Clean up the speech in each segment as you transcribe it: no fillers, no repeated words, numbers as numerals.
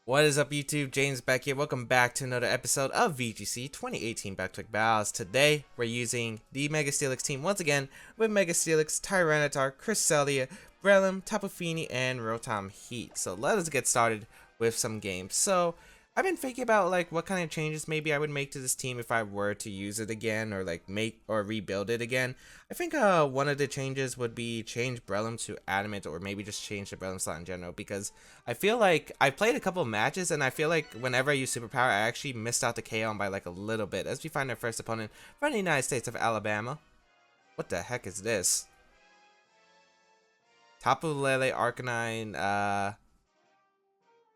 What is up, YouTube? James Baek here. Welcome back to another episode of VGC 2018 Back Battles. Today, we're using the Mega Steelix team once again with Mega Steelix, Tyranitar, Cresselia, Breloom, Tapu Fini, and Rotom-H. So let us get started with some games. So I've been thinking about like what kind of changes maybe I would make to this team if I were to use it again, or like make or rebuild it again. I think one of the changes would be change Breloom to Adamant, or maybe just change the Breloom slot in general, because I feel like I played a couple of matches and I feel like whenever I use Superpower, I actually missed out the KO by like a little bit, as we find our first opponent from the United States of Alabama. What the heck is this? Tapu Lele, Arcanine,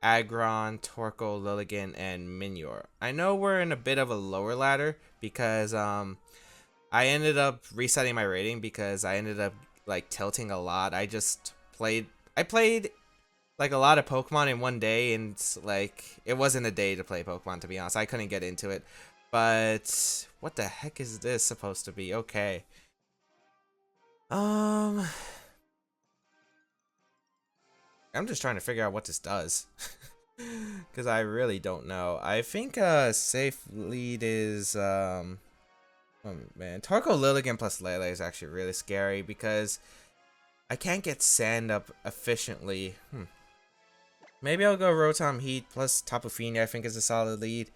Aggron, Torkoal, Lilligant, and Minior. I know we're in a bit of a lower ladder because I ended up resetting my rating because I ended up like tilting a lot. I played like a lot of Pokemon in one day, and like it wasn't a day to play Pokemon, to be honest. I couldn't get into it. But what the heck is this supposed to be? Okay. I'm just trying to figure out what this does. Because I really don't know. I think safe lead is oh man, Torkoal, Lilligant plus Lele is actually really scary because I can't get Sand up efficiently. Maybe I'll go Rotom-H plus Tapu Fini, I think is a solid lead.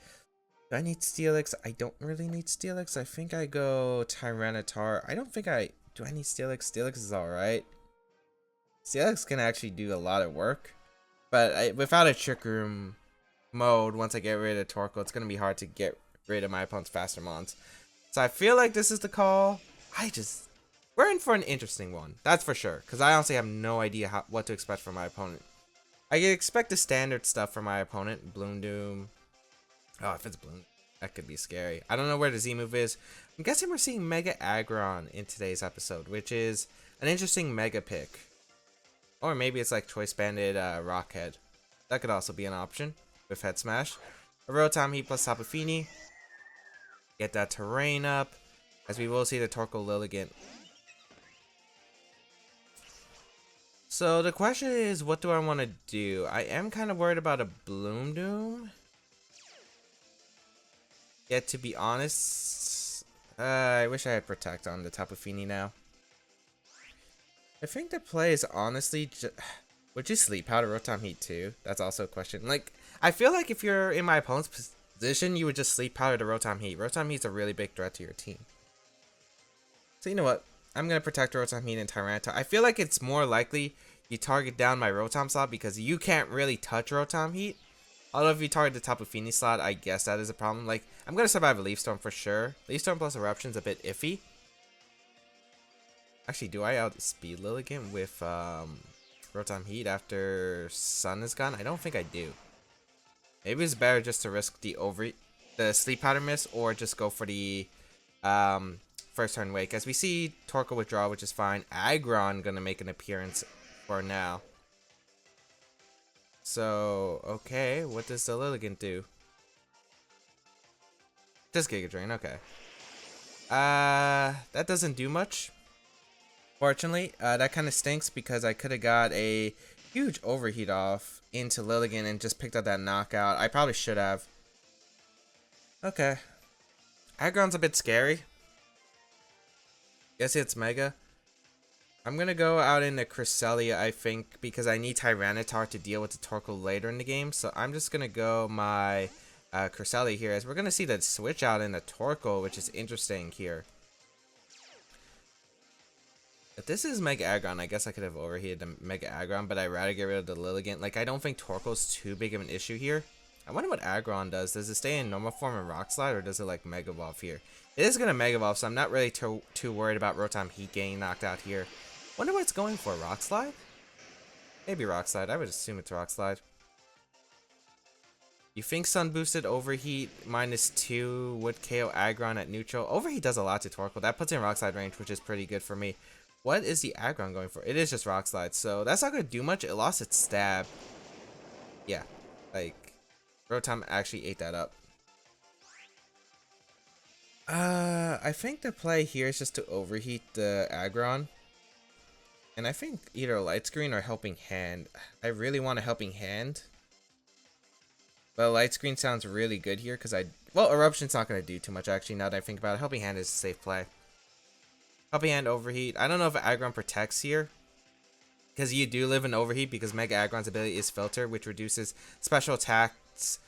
Do I need Steelix? I don't really need Steelix. I think I go Tyranitar. Do I need Steelix? Steelix is alright. Steelix can actually do a lot of work. But without a Trick Room mode, once I get rid of Torkoal, it's going to be hard to get rid of my opponent's faster mons. So I feel like this is the call. We're in for an interesting one. That's for sure. Because I honestly have no idea what to expect from my opponent. I can expect the standard stuff from my opponent. Bloom Doom. Oh, if it's Bloom, that could be scary. I don't know where the Z move is. I'm guessing we're seeing Mega Aggron in today's episode, which is an interesting Mega pick. Or maybe it's like Choice Banded Rockhead. That could also be an option with Head Smash. A Rotom-H plus Tapu Fini. Get that terrain up, as we will see the Torkoal Lilligant. So the question is, what do I want to do? I am kind of worried about a Bloom Doom. Yet to be honest, I wish I had Protect on the Tapu Fini now. I think the play is honestly would you Sleep Powder Rotom-H too? That's also a question. Like, I feel like if you're in my opponent's position, you would just Sleep Powder the Rotom-H. Rotom-H is a really big threat to your team. So you know what? I'm going to protect Rotom-H and Tyranitar. I feel like it's more likely you target down my Rotom slot because you can't really touch Rotom-H. Although if you target the Tapu Fini slot, I guess that is a problem. Like, I'm going to survive a Leaf Storm for sure. Leaf Storm plus Eruption is a bit iffy. Actually, do I outspeed Lilligant with Rotom-H after Sun is gone? I don't think I do. Maybe it's better just to risk the Sleep Powder miss, or just go for the first turn wake. As we see Torkoal withdraw, which is fine. Aggron gonna make an appearance for now. So, okay, what does the Lilligant do? Just Giga Drain, okay. That doesn't do much. Fortunately, that kind of stinks because I could have got a huge overheat off into Lilligant and just picked up that knockout. I probably should have. Okay. Aggron's a bit scary. Guess it's Mega. I'm going to go out into Cresselia, I think, because I need Tyranitar to deal with the Torkoal later in the game. So I'm just going to go my Cresselia here, as we're going to see that switch out in the Torkoal, which is interesting here. If this is Mega Aggron, I guess I could have overheated the Mega Aggron, but I'd rather get rid of the Lilligant. Like, I don't think Torkoal's too big of an issue here. I wonder what Aggron does. Does it stay in normal form and Rock Slide, or does it like Mega Evolve here? It is going to Mega Evolve, so I'm not really too worried about Rotom-H getting knocked out here. Wonder what it's going for. Rock Slide? Maybe Rock Slide. I would assume it's Rock Slide. You think Sun Boosted Overheat -2 would KO Aggron at neutral? Overheat does a lot to Torkoal. That puts in Rock Slide range, which is pretty good for me. What is the Aggron going for? It is just Rock Slide, so that's not going to do much. It lost its stab. Yeah, like, Rotom actually ate that up. I think the play here is just to overheat the Aggron. And I think either Light Screen or Helping Hand. I really want a Helping Hand. Well, Light Screen sounds really good here because well, Eruption's not going to do too much actually now that I think about it. Helping Hand is a safe play. Helping Hand Overheat. I don't know if Aggron protects here because you do live in Overheat because Mega Aggron's ability is Filter, which reduces special attacks,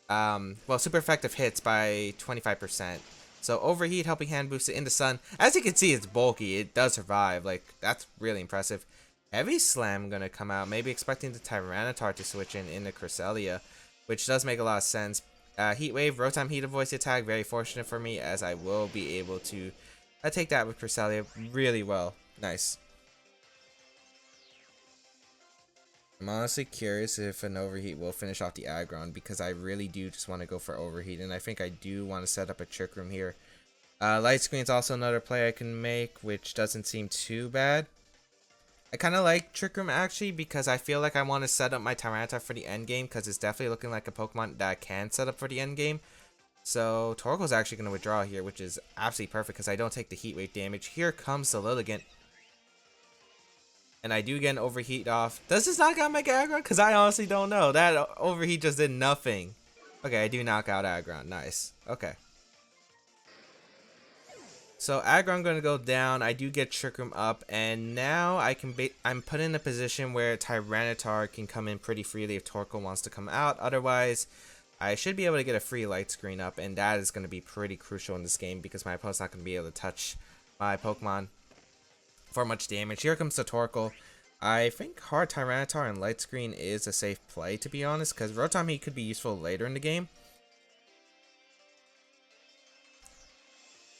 well, super effective hits by 25%. So Overheat, Helping Hand boosts it in the sun. As you can see, it's bulky. It does survive. Like, that's really impressive. Heavy Slam going to come out. Maybe expecting the Tyranitar to switch in the Cresselia, which does make a lot of sense. Heat Wave, Rotom-Heat avoids the attack. Very fortunate for me as I will be able to take that with Cresselia really well. Nice. I'm honestly curious if an Overheat will finish off the Aggron because I really do just want to go for Overheat, and I think I do want to set up a Trick Room here. Light Screen is also another play I can make, which doesn't seem too bad. I kind of like Trick Room actually because I feel like I want to set up my Tyranitar for the end game because it's definitely looking like a Pokemon that I can set up for the end game. So Torko's actually going to withdraw here, which is absolutely perfect because I don't take the Heat Wave damage. Here comes the Lilligant. And I do get an Overheat off. Does this knock out Mega Aggron? Because I honestly don't know. That Overheat just did nothing. Okay, I do knock out Aggron. Nice. Okay. So Aggron going to go down. I do get Trick Room up, and now I'm put in a position where Tyranitar can come in pretty freely if Torkoal wants to come out. Otherwise, I should be able to get a free Light Screen up, and that is going to be pretty crucial in this game because my opponent's not going to be able to touch my Pokemon for much damage. Here comes the Torkoal. I think Hard Tyranitar and Light Screen is a safe play, to be honest, because Rotom-Heat could be useful later in the game.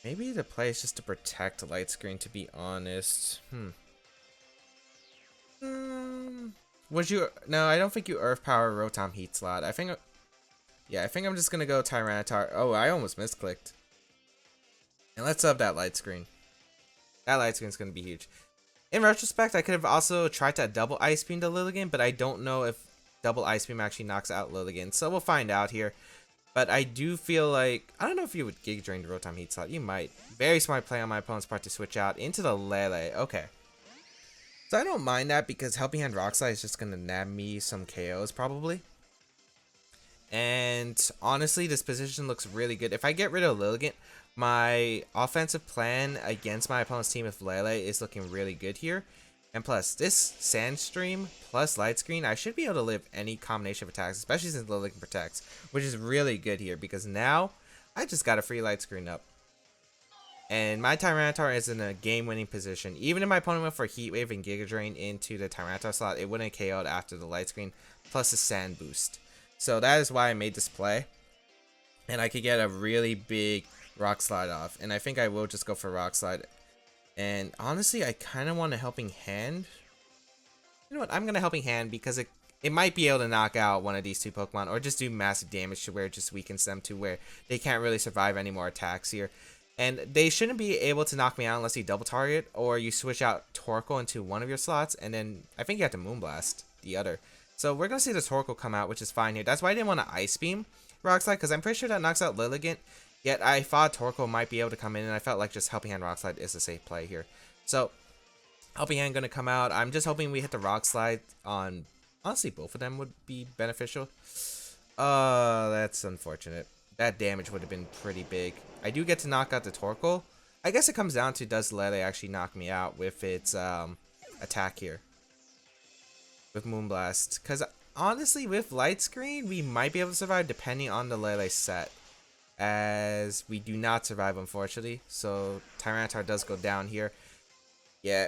Maybe the play is just to protect Light Screen, to be honest. Would you... No, I don't think you Earth Power Rotom-Heat slot. I think... Yeah, I think I'm just going to go Tyranitar. Oh, I almost misclicked. And let's sub that Light Screen. That Light Screen is going to be huge. In retrospect, I could have also tried to double Ice Beam the Lilligant, but I don't know if double Ice Beam actually knocks out Lilligant. So we'll find out here. But I do feel like... I don't know if you would Giga Drain the Rotom-Heat slot. You might. Very smart play on my opponent's part to switch out into the Lele. Okay. So I don't mind that because Helping Hand Rock Slide is just going to nab me some KOs probably. And honestly, this position looks really good. If I get rid of Lilligant, my offensive plan against my opponent's team with Lele is looking really good here. And plus, this Sandstream plus Light Screen, I should be able to live any combination of attacks, especially since Lilligant protects, which is really good here because now I just got a free Light Screen up. And my Tyranitar is in a game-winning position. Even if my opponent went for Heat Wave and Giga Drain into the Tyranitar slot, it wouldn't KO'd after the Light Screen plus the Sand Boost. So that is why I made this play. And I could get a really big Rock Slide off. And I think I will just go for Rock Slide. And honestly, I kind of want a Helping Hand. You know what? I'm going to Helping Hand because it might be able to knock out one of these two Pokemon. Or just do massive damage to where it just weakens them to where they can't really survive any more attacks here. And they shouldn't be able to knock me out unless you double target. Or you switch out Torkoal into one of your slots. And then I think you have to Moonblast the other. So we're going to see the Torkoal come out, which is fine here. That's why I didn't want to Ice Beam Rock Slide, because I'm pretty sure that knocks out Lilligant. Yet I thought Torkoal might be able to come in, and I felt like just Helping Hand Rock Slide is a safe play here. So, Helping Hand going to come out. I'm just hoping we hit the Rock Slide on... Honestly, both of them would be beneficial. That's unfortunate. That damage would have been pretty big. I do get to knock out the Torkoal. I guess it comes down to does Lele actually knock me out with its attack here. With Moonblast. Because honestly, with Light Screen, we might be able to survive depending on the Lele set. As we do not survive, unfortunately. So, Tyranitar does go down here. Yeah.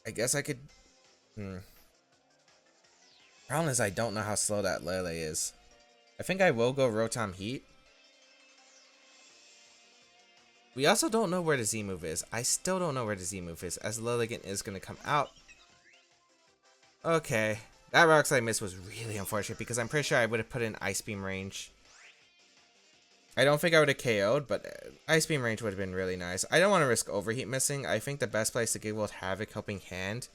I guess I could... Problem is, I don't know how slow that Lele is. I think I will go Rotom-Heat. We also don't know where the Z-move is. I still don't know where the Z-move is, as Lilligant is going to come out. Okay. That Rock Slide miss was really unfortunate, because I'm pretty sure I would have put in Ice Beam range. I don't think I would have KO'd, but Ice Beam range would have been really nice. I don't want to risk Overheat missing. I think the best place to give World Havoc Helping Hand.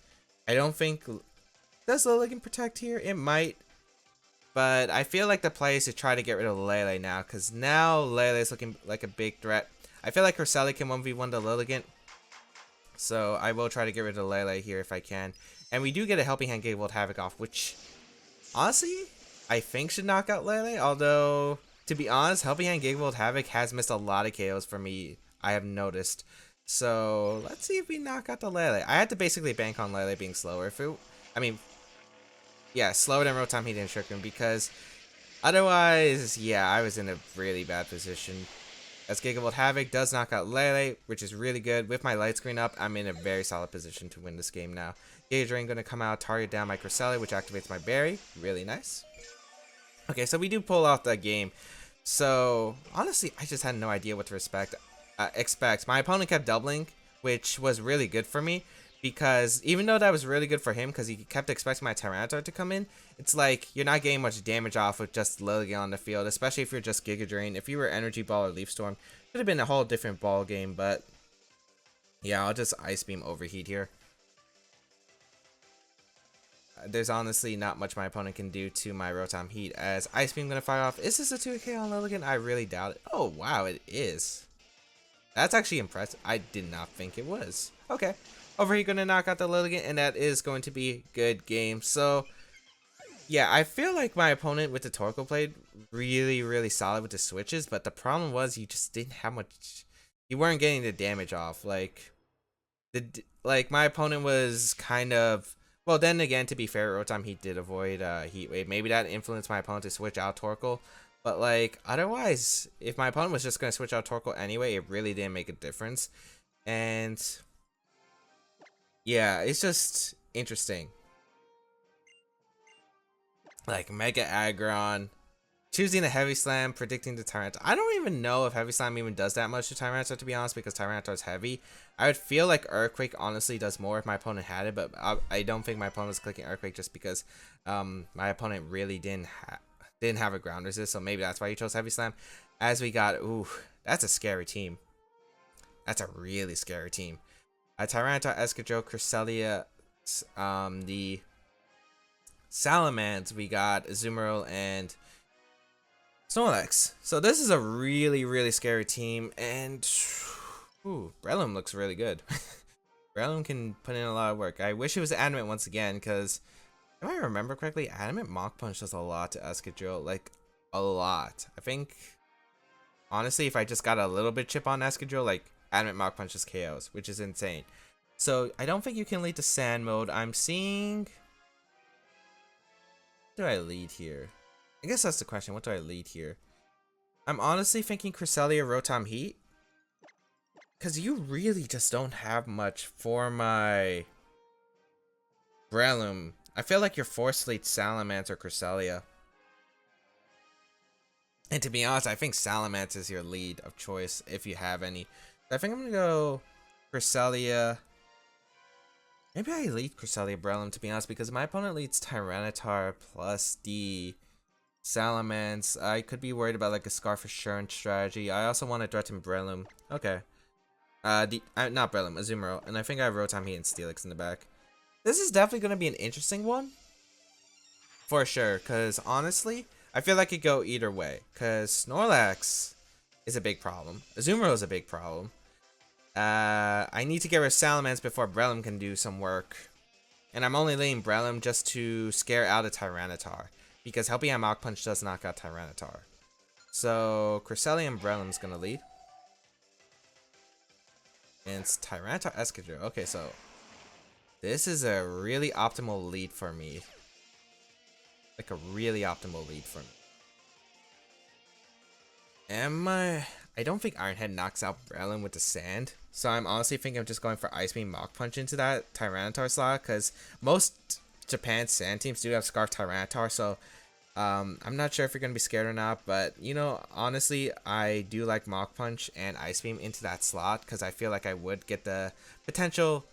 I don't think... Does Lilligant protect here? It might. But I feel like the play is to try to get rid of Lele now, because now Lele is looking like a big threat. I feel like Cresselia can 1v1 the Lilligant. So I will try to get rid of Lele here if I can. And we do get a Helping Hand give World Havoc off, which... Honestly... I think should knock out Lele, although, to be honest, Helping Hand Gigavolt Havoc has missed a lot of KOs for me, I have noticed. So, let's see if we knock out the Lele. I had to basically bank on Lele being slower. I mean, yeah, slower than Rotom-H and Shuriken, because otherwise, yeah, I was in a really bad position. As Gigavolt Havoc does knock out Lele, which is really good. With my light screen up, I'm in a very solid position to win this game now. Giga Drain going to come out, target down my Cresselia, which activates my Berry. Really nice. Okay, so we do pull out the game. So, honestly, I just had no idea what to expect. My opponent kept doubling, which was really good for me. Because even though that was really good for him, because he kept expecting my Tyranitar to come in, it's like you're not getting much damage off with just Lilligant on the field, especially if you're just Giga Drain. If you were Energy Ball or Leaf Storm, it would have been a whole different ball game. But yeah, I'll just Ice Beam Overheat here. There's honestly not much my opponent can do to my Rotom-H as Ice Beam gonna fire off. Is this a 2K on Lilligant? I really doubt it. Oh wow, it is. That's actually impressive. I did not think it was. Okay. Overheat gonna knock out the Lilligant, and that is going to be good game. So yeah, I feel like my opponent with the Torkoal played really solid with the switches, but the problem was you just didn't have much. You weren't getting the damage off. Like my opponent was kind of. Well, then again, to be fair, Rotom-H did avoid Heat Wave. Maybe that influenced my opponent to switch out Torkoal. But, like, otherwise, if my opponent was just going to switch out Torkoal anyway, it really didn't make a difference. And, yeah, it's just interesting. Like, Mega Aggron, choosing a Heavy Slam, predicting the Tyranitar. I don't even know if Heavy Slam even does that much to Tyranitar, to be honest, because Tyranitar is heavy. I would feel like Earthquake honestly does more if my opponent had it, but I don't think my opponent was clicking Earthquake just because my opponent really didn't have a ground resist, so maybe that's why he chose Heavy Slam. As we got, ooh, that's a scary team. That's a really scary team. Tyranitar, Escadrille, Cresselia, the Salamence, we got Azumarill and Snorlax. So this is a really scary team, and ooh, Breloom looks really good. Breloom can put in a lot of work. I wish it was Adamant once again, because if I remember correctly, Adamant Mach Punch does a lot to Escadrille, like a lot. I think, honestly, if I just got a little bit chip on Escadrille, like Adamant Mach Punch just KOs, which is insane. So I don't think you can lead to Sand Mode. I'm seeing. What do I lead here? I guess that's the question. What do I lead here? I'm honestly thinking Cresselia, Rotom-H. Because you really just don't have much for my Breloom. I feel like you're forced lead Salamence or Cresselia. And to be honest, I think Salamence is your lead of choice if you have any. So I think I'm going to go Cresselia. Maybe I lead Cresselia Breloom, to be honest, because my opponent leads Tyranitar plus the Salamence. I could be worried about like a Scarf Assurance strategy. I also want to threaten Breloom. Okay. Not Breloom, Azumarill. And I think I have Rotom-H and Steelix in the back. This is definitely going to be an interesting one. For sure. Because honestly, I feel like it could go either way. Because Snorlax is a big problem. Azumarill is a big problem. I need to get rid of Salamence before Breloom can do some work. And I'm only leading Breloom just to scare out a Tyranitar. Because Helping Hand Mach Punch does knock out Tyranitar. So, Cresselia and Breloom's gonna lead. And it's Tyranitar Escadrille. Okay, so this is a really optimal lead for me. Like a really optimal lead for me. I don't think Iron Head knocks out Breloom with the sand. So I'm honestly thinking of just going for Ice Beam Mach Punch into that Tyranitar slot. Because most Japan sand teams do have Scarf Tyranitar. So I'm not sure if you're going to be scared or not. But, you know, honestly, I do like Mach Punch and Ice Beam into that slot. Because I feel like I would get the potential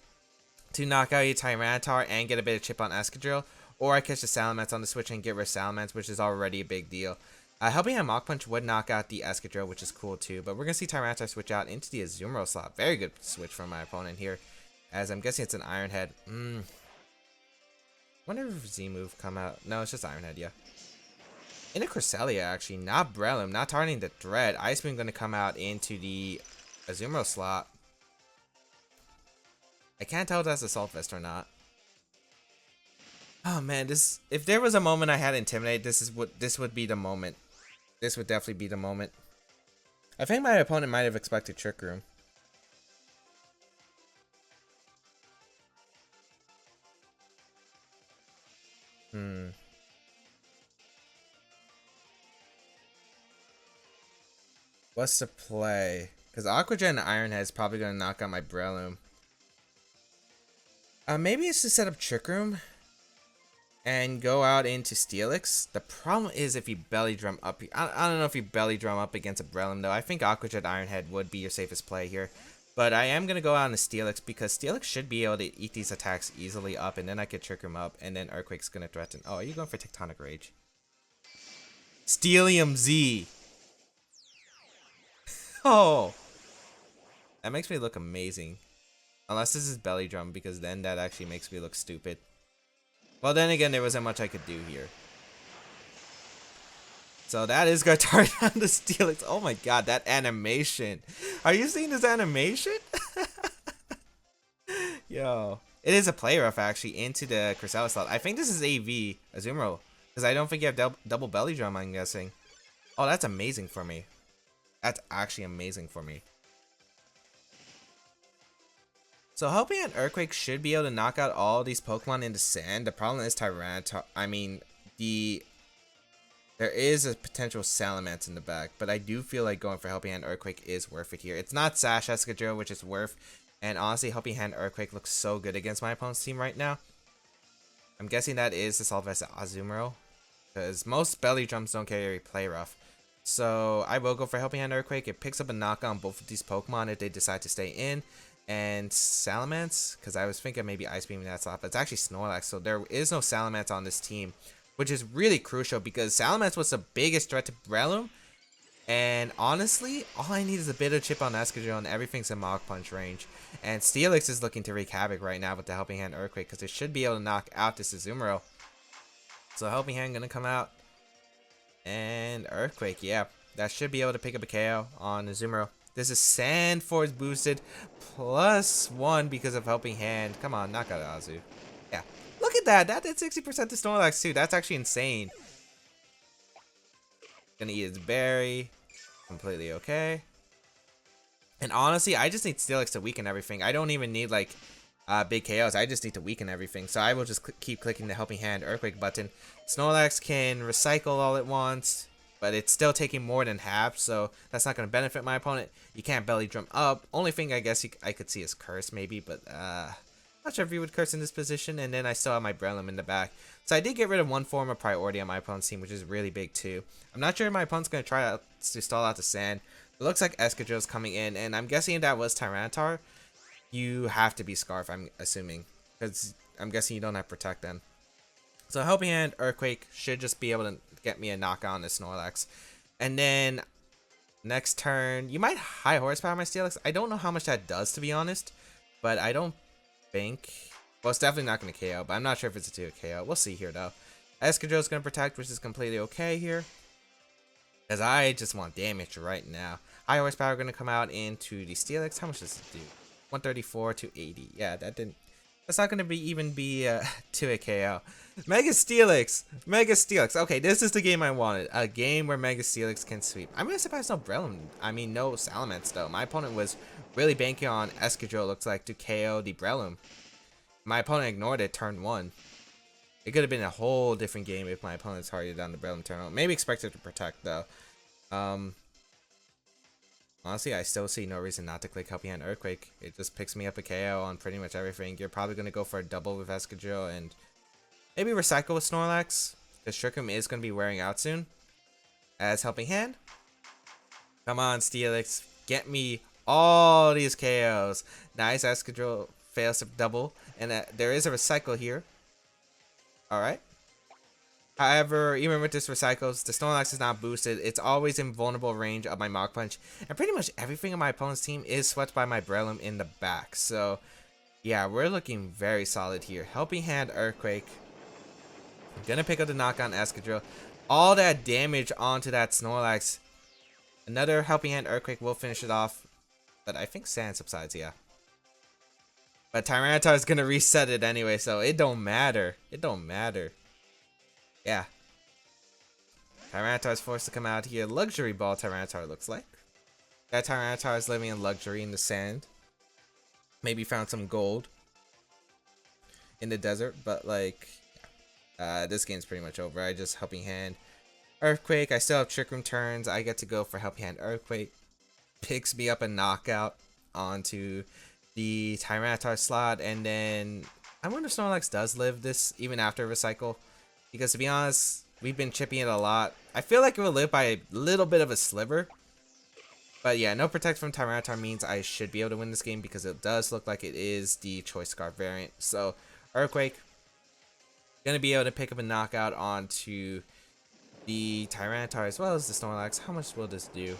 to knock out your Tyranitar and get a bit of chip on Escadrille. Or I catch the Salamence on the switch and get rid of Salamence, which is already a big deal. Helping Hand Mach Punch would knock out the Escadrille, which is cool too. But we're going to see Tyranitar switch out into the Azumarill slot. Very good switch from my opponent here. As I'm guessing it's an Iron Head. Wonder if Z-Move come out. No, it's just Iron Head, yeah. In a Cresselia, actually. Not Breloom. Not targeting the Dread. Ice Beam going to come out into the Azumarill slot. I can't tell if that's Assault Vest or not. Oh man, if there was a moment I had Intimidate, this would be the moment. This would definitely be the moment. I think my opponent might have expected Trick Room. What's the play? Because Aqua Jet and Iron Head is probably going to knock out my Breloom. Maybe it's to set up Trick Room and go out into Steelix. The problem is if you belly drum up. I don't know if you belly drum up against a Breloom though. I think Aqua Jet Iron Head would be your safest play here. But I am going to go out into Steelix because Steelix should be able to eat these attacks easily up. And then I could Trick Room up. And then Earthquake's going to threaten. Oh, are you going for Tectonic Rage? Steelium Z. Oh. That makes me look amazing. Unless this is belly drum, because then that actually makes me look stupid. Well, then again, there wasn't much I could do here. So that is going to target on the Steelix. Oh my god, that animation. Are you seeing this animation? Yo. It is a play rough, actually, into the Cresselia slot. I think this is AV, Azumarill. Because I don't think you have double belly drum, I'm guessing. Oh, that's amazing for me. That's actually amazing for me. So Helping Hand Earthquake should be able to knock out all these Pokemon in the sand. The problem is Tyranitar. I mean, there is a potential Salamence in the back, but I do feel like going for Helping Hand Earthquake is worth it here. It's not Sash Escadrille, which is worth, and honestly, Helping Hand Earthquake looks so good against my opponent's team right now. I'm guessing that is the solve as Azumarill, because most belly drums don't carry play rough. So I will go for Helping Hand Earthquake. It picks up a knock on both of these Pokemon if they decide to stay in. And Salamence, because I was thinking maybe Ice Beam that slot, but it's actually Snorlax, so there is no Salamence on this team, which is really crucial because Salamence was the biggest threat to Breloom, and honestly, all I need is a bit of chip on Escadrille and everything's in Mach Punch range, and Steelix is looking to wreak havoc right now with the Helping Hand Earthquake because it should be able to knock out this Azumarill. So Helping Hand gonna come out, and Earthquake, yeah, that should be able to pick up a KO on Azumarill. This is Sand Force boosted +1 because of Helping Hand. Come on, knock out Azu. Yeah. Look at that. That did 60% to Snorlax too. That's actually insane. Gonna eat his berry. Completely okay. And honestly, I just need Steelix to weaken everything. I don't even need like big KOs. I just need to weaken everything. So I will just keep clicking the Helping Hand Earthquake button. Snorlax can recycle all at once, but it's still taking more than half, so that's not going to benefit my opponent. You can't belly drum up. Only thing I guess I could see is Curse maybe, but not sure if you would Curse in this position, and then I still have my Breloom in the back. So I did get rid of one form of priority on my opponent's team, which is really big too. I'm not sure if my opponent's going to try to stall out the sand. It looks like Escadrille's coming in, and I'm guessing if that was Tyranitar, you have to be Scarf, I'm assuming, because I'm guessing you don't have Protect then. So Helping Hand Earthquake should just be able to get me a knock on this Snorlax. And then next turn, you might high horsepower my Steelix. I don't know how much that does, to be honest, but I don't think, well, it's definitely not going to KO, but I'm not sure if it's a 2 KO. We'll see here though. Escadrille's going to Protect, which is completely okay here, as I just want damage right now. High horsepower going to come out into the Steelix. How much does it do? 134 to 80. Yeah, that's not going to even be to a KO. Mega Steelix. Mega Steelix. Okay, this is the game I wanted. A game where Mega Steelix can sweep. I'm really surprised no Breloom. I mean, no Salamence, though. My opponent was really banking on Escadrille, looks like, to KO the Breloom. My opponent ignored it turn 1. It could have been a whole different game if my opponent targeted on the Breloom turn 1. Maybe expected to Protect, though. Honestly, I still see no reason not to click Helping Hand Earthquake. It just picks me up a KO on pretty much everything. You're probably going to go for a double with Escadrille and maybe Recycle with Snorlax, because Trick Room is going to be wearing out soon. As Helping Hand. Come on, Steelix. Get me all these KOs. Nice, Escadrille fails to double. And there is a Recycle here. Alright. However, even with this Recycles, the Snorlax is not boosted. It's always in vulnerable range of my Mach Punch. And pretty much everything on my opponent's team is swept by my Breloom in the back. So, yeah, we're looking very solid here. Helping Hand Earthquake. I'm going to pick up the knock on Escadrille. All that damage onto that Snorlax. Another Helping Hand Earthquake will finish it off. But I think Sand subsides, yeah. But Tyranitar is gonna reset it anyway, so it don't matter. It don't matter. Yeah. Tyranitar is forced to come out here. Luxury Ball Tyranitar looks like. That Tyranitar is living in luxury in the sand. Maybe found some gold in the desert, but like, this game's pretty much over. I just Helping Hand. Earthquake, I still have Trick Room turns. I get to go for Helping Hand Earthquake. Picks me up a knockout onto the Tyranitar slot, and then I wonder if Snorlax does live this even after recycle, because to be honest, we've been chipping it a lot. I feel like it will live by a little bit of a sliver, but yeah, no Protect from Tyranitar means I should be able to win this game because it does look like it is the Choice Scarf variant. So Earthquake, gonna be able to pick up a knockout onto the Tyranitar as well as the Snorlax. How much will this do?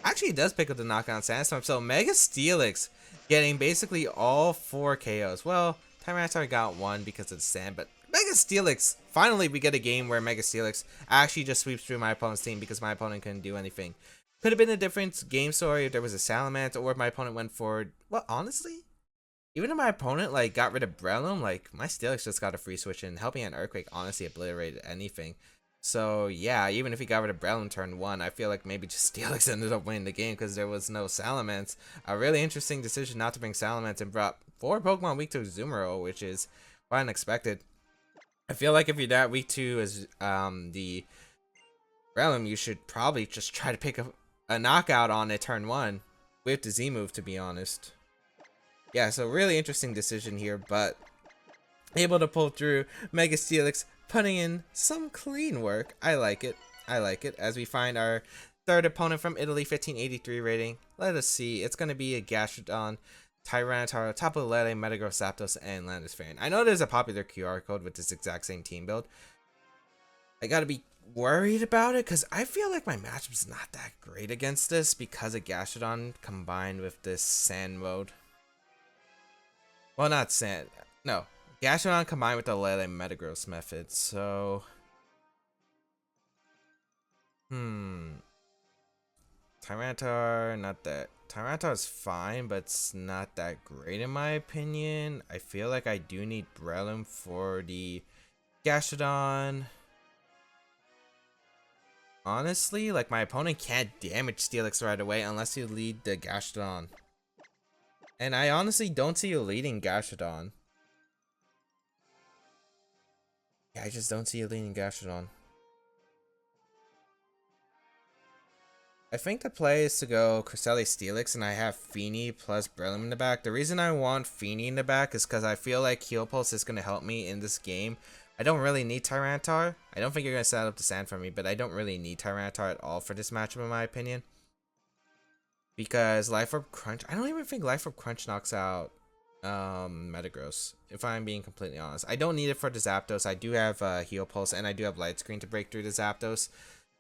Actually, it does pick up the knockout on Sandstorm. So Mega Steelix getting basically all 4 KOs. Well, Tyranitar got 1 because of the sand, but Mega Steelix, finally we get a game where Mega Steelix actually just sweeps through my opponent's team because my opponent couldn't do anything. Could have been a different game story if there was a Salamence or if my opponent went forward. Well, honestly, even if my opponent like got rid of Breloom, like my Steelix just got a free switch and Helping Hand Earthquake honestly obliterated anything. So yeah, even if he got rid of Breloom turn 1, I feel like maybe just Steelix ended up winning the game because there was no Salamence. A really interesting decision not to bring Salamence and brought 4 Pokemon weak to Azumarill, which is quite unexpected. I feel like if you're that weak to as the Breloom, you should probably just try to pick a knockout on it turn 1 with the Z move, to be honest. Yeah, so really interesting decision here, but able to pull through. Mega Steelix putting in some clean work. I like it. I like it. As we find our third opponent from Italy, 1583 rating. Let us see. It's going to be a Gastrodon, Tyranitar, Tapu Lele, Metagross, Zapdos, and Landisfarne. I know there's a popular QR code with this exact same team build. I got to be worried about it because I feel like my matchup's not that great against this because of Gastrodon combined with this sand mode. Well, not sand. No. Gastrodon combined with the Lele Metagross method, so... Tyranitar, not that. Tyranitar's fine, but it's not that great in my opinion. I feel like I do need Breloom for the Gastrodon. Honestly, like my opponent can't damage Steelix right away unless you lead the Gastrodon. And I honestly don't see you leading Gastrodon. Yeah, I just don't see you leading Gastrodon. I think the play is to go Cresselia Steelix, and I have Feeny plus Breloom in the back. The reason I want Feeny in the back is because I feel like Heal Pulse is going to help me in this game. I don't really need Tyranitar. I don't think you're going to set up the sand for me, but I don't really need Tyranitar at all for this matchup in my opinion. Because Life Orb Crunch, I don't even think Life Orb Crunch knocks out Metagross, if I'm being completely honest. I don't need it for the Zapdos. I do have Heal Pulse, and I do have Light Screen to break through the Zapdos.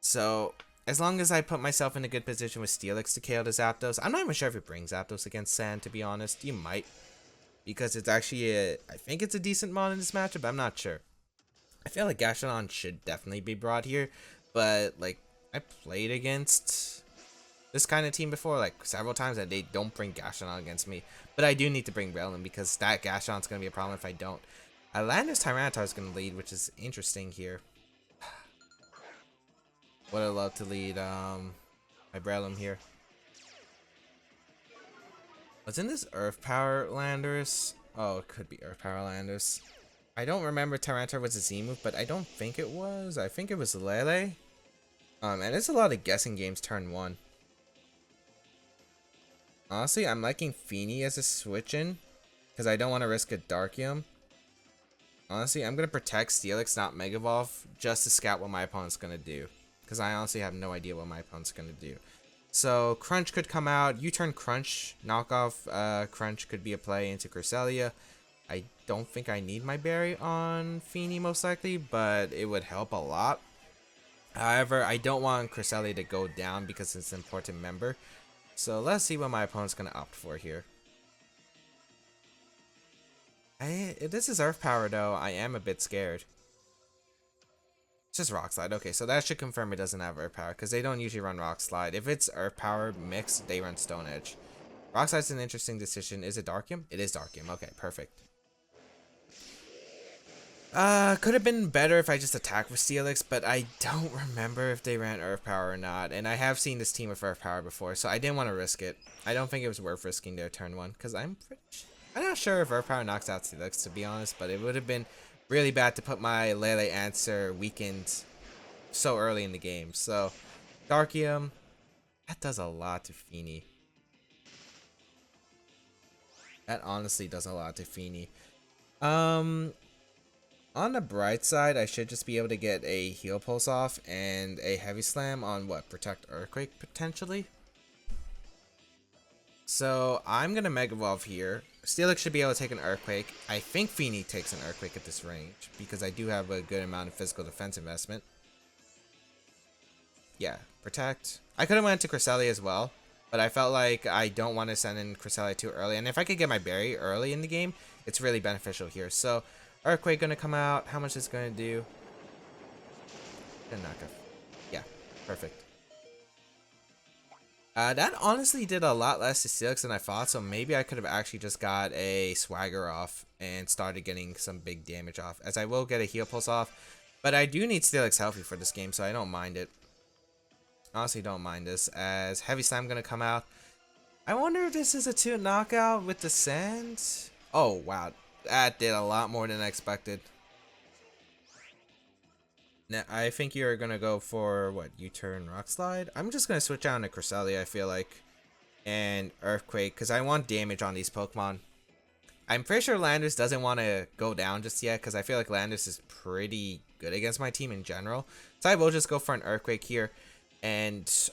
So... as long as I put myself in a good position with Steelix to KO the Zapdos. I'm not even sure if it brings Zapdos against Sand, to be honest. You might. Because it's actually I think it's a decent mod in this matchup, but I'm not sure. I feel like Gastrodon should definitely be brought here. But, like, I played against this kind of team before, like, several times, and they don't bring Gastrodon against me. But I do need to bring Breloom, because that Gastrodon's going to be a problem if I don't. Atlantis Tyranitar is going to lead, which is interesting here. Would I love to lead my Breloom here. What's in this Earth Power Landers? Oh, it could be Earth Power Landers. I don't remember Tyranitar was a Z move, but I don't think it was. I think it was Lele. And it's a lot of guessing games turn 1. Honestly, I'm liking Feeny as a switch in because I don't want to risk a Darkium. Honestly, I'm going to protect Steelix, not Mega Evolve, just to scout what my opponent's going to do. Because I honestly have no idea what my opponent's going to do. So, Crunch could come out. U-turn Crunch. Knockoff Crunch could be a play into Cresselia. I don't think I need my berry on Feeny most likely, but it would help a lot. However, I don't want Cresselia to go down because it's an important member. So, let's see what my opponent's going to opt for here. If this is Earth Power, though, I am a bit scared. It's just Rock Slide. Okay, so that should confirm it doesn't have Earth Power, because they don't usually run Rock Slide. If it's Earth Power mixed, they run Stone Edge. Rock Slide's an interesting decision. Is it Darkium? It is Darkium. Okay, perfect. Could have been better if I just attacked with Steelix, but I don't remember if they ran Earth Power or not. And I have seen this team with Earth Power before, so I didn't want to risk it. I don't think it was worth risking their turn 1, because I'm not sure if Earth Power knocks out Steelix, to be honest, but it would have been really bad to put my Lele answer weakened so early in the game. So, Darkium, that does a lot to Feeny. That honestly does a lot to Feeny. On the bright side, I should just be able to get a Heal Pulse off and a Heavy Slam on what? Protect Earthquake, potentially? So, I'm going to Mega Evolve here. Steelix should be able to take an Earthquake. I think Feeny takes an Earthquake at this range, because I do have a good amount of physical defense investment. Yeah, Protect. I could have went to Cresselia as well, but I felt like I don't want to send in Cresselia too early. And if I could get my berry early in the game, it's really beneficial here. So, Earthquake gonna come out. How much is it gonna do? Yeah, perfect. That honestly did a lot less to Steelix than I thought, so maybe I could have actually just got a Swagger off and started getting some big damage off, as I will get a Heal Pulse off. But I do need Steelix healthy for this game, so I don't mind it. Honestly, don't mind this, as Heavy Slam gonna come out. I wonder if this is a 2 knockout with the Sand? Oh, wow. That did a lot more than I expected. Now, I think you're going to go for, what, U-turn Rock Slide? I'm just going to switch out to Cresselia, I feel like. And Earthquake, because I want damage on these Pokemon. I'm pretty sure Landers doesn't want to go down just yet, because I feel like Landers is pretty good against my team in general. So I will just go for an Earthquake here. And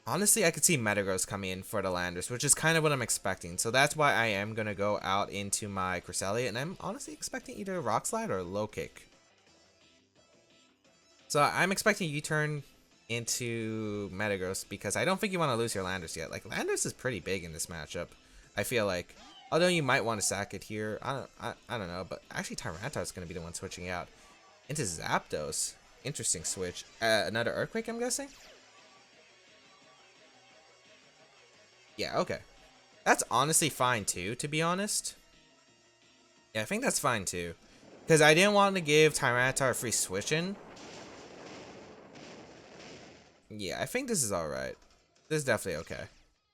honestly, I could see Metagross coming in for the Landers, which is kind of what I'm expecting. So that's why I am going to go out into my Cresselia, and I'm honestly expecting either a Rock Slide or a Low Kick. So I'm expecting U-turn into Metagross, because I don't think you want to lose your Landers yet. Like, Landers is pretty big in this matchup, I feel like. Although you might want to sack it here. I don't know, but actually Tyranitar is going to be the one switching out. Into Zapdos. Interesting switch. Another Earthquake, I'm guessing? Yeah, okay. That's honestly fine too, to be honest. Yeah, I think that's fine too. Because I didn't want to give Tyranitar a free switch in. Yeah, I think this is alright. This is definitely okay.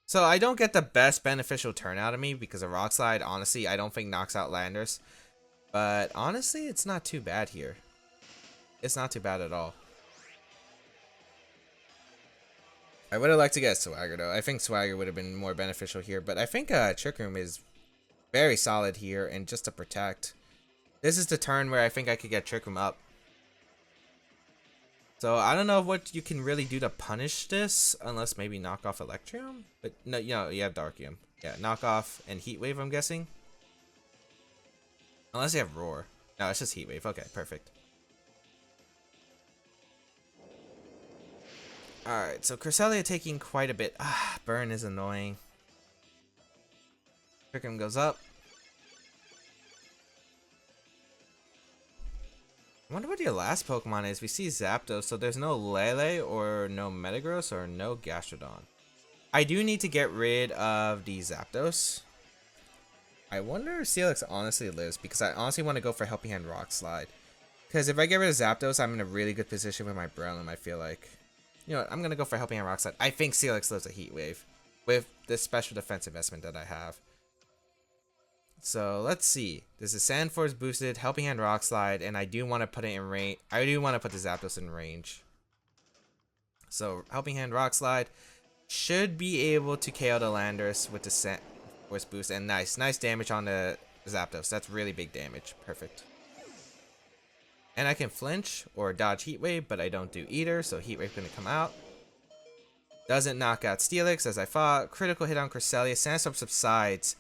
So I don't get the best beneficial turn out of me, because a Rock Slide, honestly, I don't think knocks out Landers. But honestly, it's not too bad here. It's not too bad at all. I would have liked to get Swagger though. I think Swagger would have been more beneficial here, but I think Trick Room is very solid here, and just to protect. This is the turn where I think I could get Trick Room up. So I don't know what you can really do to punish this, unless maybe knock off Electrium. But no, you know, you have Darkium. Yeah, knock off and Heat Wave, I'm guessing. Unless you have Roar. No, it's just Heat Wave. Okay, perfect. Alright, so Cresselia taking quite a bit. Burn is annoying. Trick Room goes up. I wonder what your last Pokemon is. We see Zapdos, so there's no Lele or no Metagross or no Gastrodon. I do need to get rid of the Zapdos. I wonder if Steelix honestly lives, because I honestly want to go for Helping Hand Rock Slide. Because if I get rid of Zapdos, I'm in a really good position with my Breloom, I feel like. You know what, I'm going to go for Helping Hand Rock Slide. I think Steelix lives a Heat Wave with this special defense investment that I have. So let's see. This is Sand Force boosted, Helping Hand Rock Slide, and I do want to put it in range. I do want to put the Zapdos in range. So Helping Hand Rock Slide should be able to KO the Landers with the Sand Force boost, and nice damage on the Zapdos. That's really big damage. Perfect. And I can flinch or dodge Heat Wave, but I don't do either, so Heat Wave gonna come out. Doesn't knock out Steelix as I thought. Critical hit on Cresselia. Sandstorm subsides.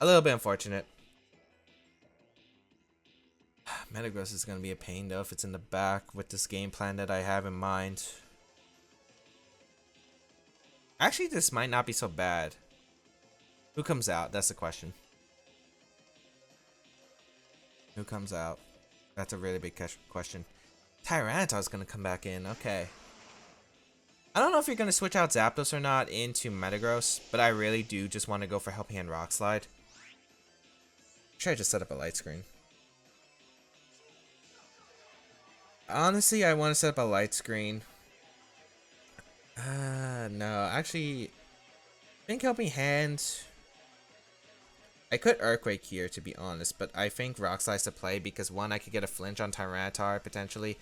A little bit unfortunate. Metagross is going to be a pain though if it's in the back with this game plan that I have in mind. Actually, this might not be so bad. Who comes out? That's the question. Who comes out? That's a really big question. Tyranitar is going to come back in. Okay. I don't know if you're going to switch out Zapdos or not into Metagross, but I really do just want to go for Helping Hand Rock Slide. Should I just set up a light screen? Honestly, I want to set up a light screen. No, actually, I think Helping Hand. I could Earthquake here, to be honest, but I think Rock Slide's to play because one, I could get a flinch on Tyranitar potentially,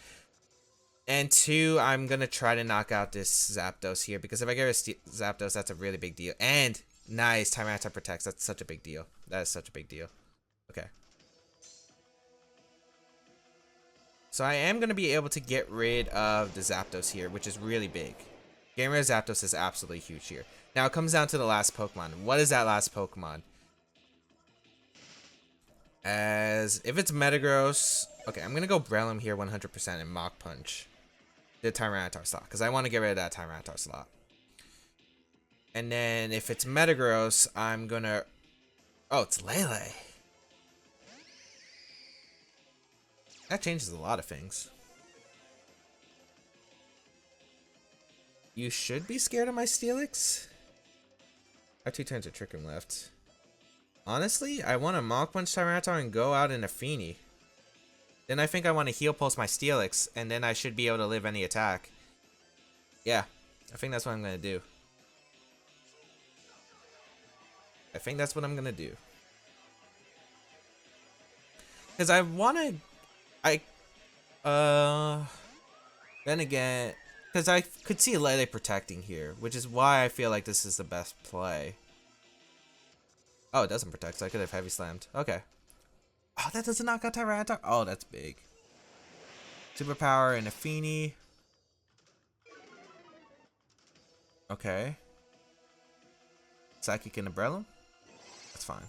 and two, I'm gonna try to knock out this Zapdos here because if I get a Zapdos, that's a really big deal. And nice, Tyranitar protects. That's such a big deal. That is such a big deal. Okay. So I am gonna be able to get rid of the Zapdos here, which is really big. Getting rid of Zapdos is absolutely huge here. Now it comes down to the last Pokemon. What is that last Pokemon? As if it's Metagross, okay, I'm gonna go Breloom here 100% and Mach Punch the Tyranitar slot because I want to get rid of that Tyranitar slot. And then if it's Metagross, I'm gonna. Oh, it's Lele. That changes a lot of things. You should be scared of my Steelix. I have 2 turns of Trick Room left. Honestly, I want to Mach Punch Tyranitar and go out in a Feeny. Then I think I want to Heal Pulse my Steelix, and then I should be able to live any attack. Yeah, I think that's what I'm going to do. I think that's what I'm going to do. Because I want to... Then again... Because I could see Lele protecting here, which is why I feel like this is the best play. Oh, it doesn't protect, so I could have Heavy Slammed. Okay. Oh, that doesn't knock out Tyranitar? Oh, that's big. Superpower and a Feeny. Okay. Psychic and a Breloom? That's fine.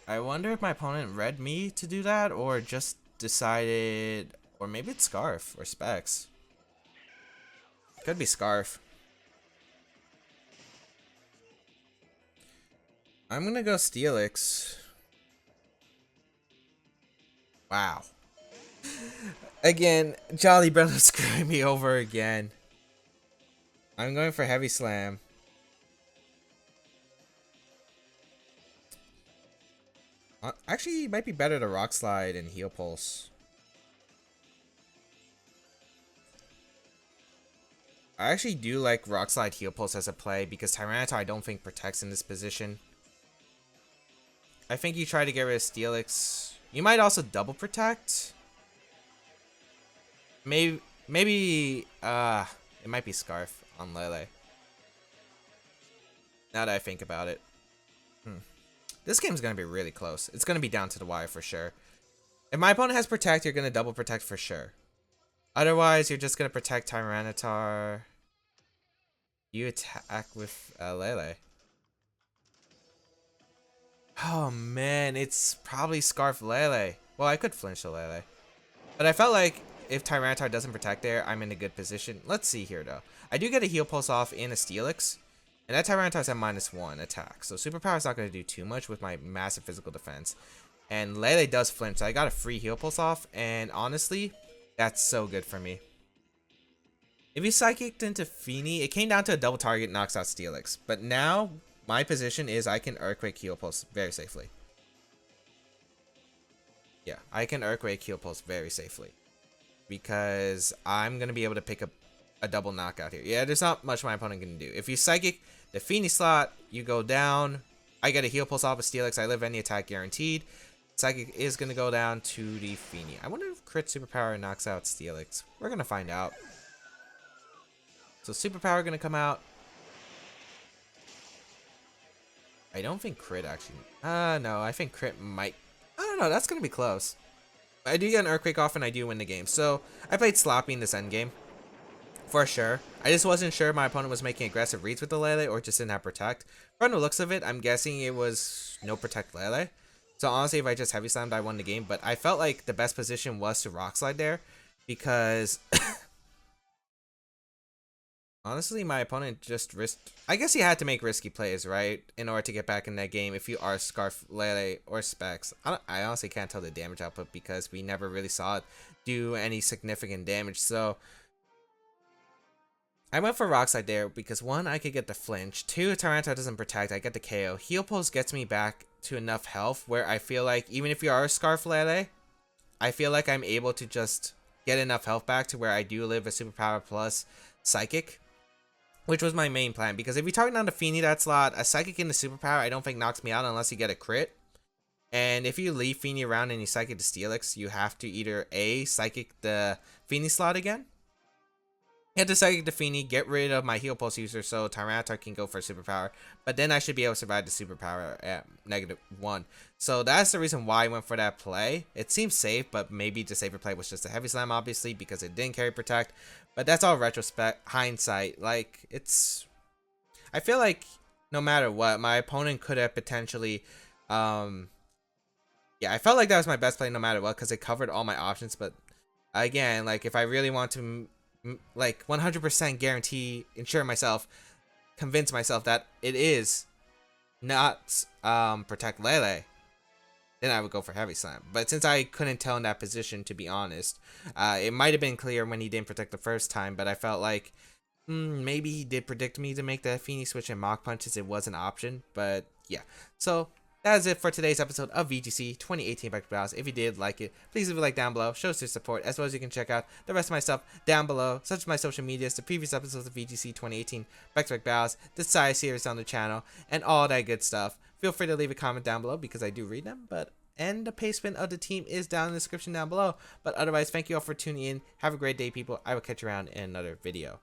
I wonder if my opponent read me to do that, or just decided... Or maybe it's Scarf, or Specs. Could be Scarf. I'm gonna go Steelix. Wow. Again, Jolly Brother screwing me over again. I'm going for Heavy Slam. Actually, it might be better to Rock Slide and Heal Pulse. I actually do like Rock Slide Heal Pulse as a play because Tyranitar I don't think protects in this position. I think you try to get rid of Steelix. You might also double protect. Maybe it might be Scarf on Lele. Now that I think about it. This game's gonna be really close. It's gonna be down to the wire for sure. If my opponent has protect, you're gonna double protect for sure. Otherwise, you're just gonna protect Tyranitar. You attack with Lele. Oh man, it's probably Scarf Lele. Well, I could flinch the Lele. But I felt like if Tyranitar doesn't protect there, I'm in a good position. Let's see here though. I do get a Heal Pulse off in a Steelix. And that Tyranitar's at -1 attack. So Superpower's not going to do too much with my massive physical defense. And Lele does flinch. So I got a free Heal Pulse off. And honestly, that's so good for me. If he Psychicked into Feeny, it came down to a double target knocks out Steelix. But now, my position is I can Earthquake Heal Pulse very safely. Yeah, I can Earthquake Heal Pulse very safely. Because I'm going to be able to pick up a double knockout here. Yeah, there's not much my opponent can do. If you Psychic the Feeny slot, you go down. I get a Heal Pulse off of Steelix. I live any attack guaranteed. Psychic is going to go down to the Feeny. I wonder if Crit Superpower knocks out Steelix. We're going to find out. So Superpower going to come out. I don't think Crit actually... no, I think Crit might... I don't know, that's going to be close. I do get an Earthquake off and I do win the game. So I played sloppy in this endgame. For sure. I just wasn't sure my opponent was making aggressive reads with the Lele or just didn't have Protect. From the looks of it, I'm guessing it was no Protect Lele. So honestly, if I just Heavy Slammed, I won the game. But I felt like the best position was to Rock Slide there because Honestly, my opponent just risked. I guess he had to make risky plays, right, in order to get back in that game. If you are Scarf, Lele, or Specs, I honestly can't tell the damage output because we never really saw it do any significant damage. So I went for Rock Slide there because one, I could get the flinch. Two, Tyranitar doesn't protect. I get the KO. Heal Pulse gets me back to enough health where I feel like even if you are Scarf Lele, I feel like I'm able to just get enough health back to where I do live a Superpower plus Psychic. Which was my main plan, because if you target down the Feeny that slot, a Psychic in the Superpower I don't think knocks me out unless you get a crit. And if you leave Feeny around and you Psychic the Steelix, you have to either A, Psychic the Feeny slot again. You have to Psychic the Feeny, get rid of my Heal Pulse user so Tyranitar can go for Superpower. But then I should be able to survive the Superpower at -1. So that's the reason why I went for that play. It seems safe, but maybe the safer play was just a Heavy Slam, obviously, because it didn't carry Protect. But that's all retrospect, hindsight. Like, it's... I feel like no matter what, my opponent could have potentially... Yeah, I felt like that was my best play no matter what, because it covered all my options. But again, like, if I really want to... like 100% guarantee, ensure myself, convince myself that it is not Protect Lele, then I would go for Heavy Slam. But since I couldn't tell in that position, to be honest, it might have been clear when he didn't protect the first time, but I felt like maybe he did predict me to make the Feeny switch and Mach Punches. It was an option, but yeah. So that is it for today's episode of VGC 2018 Baek Battles. If you did like it, please leave a like down below. Show us your support, as well as you can check out the rest of my stuff down below, such as my social medias, the previous episodes of VGC 2018 Baek Battles, the side series on the channel, and all that good stuff. Feel free to leave a comment down below because I do read them, and the placement of the team is down in the description down below. But otherwise, thank you all for tuning in. Have a great day, people. I will catch you around in another video.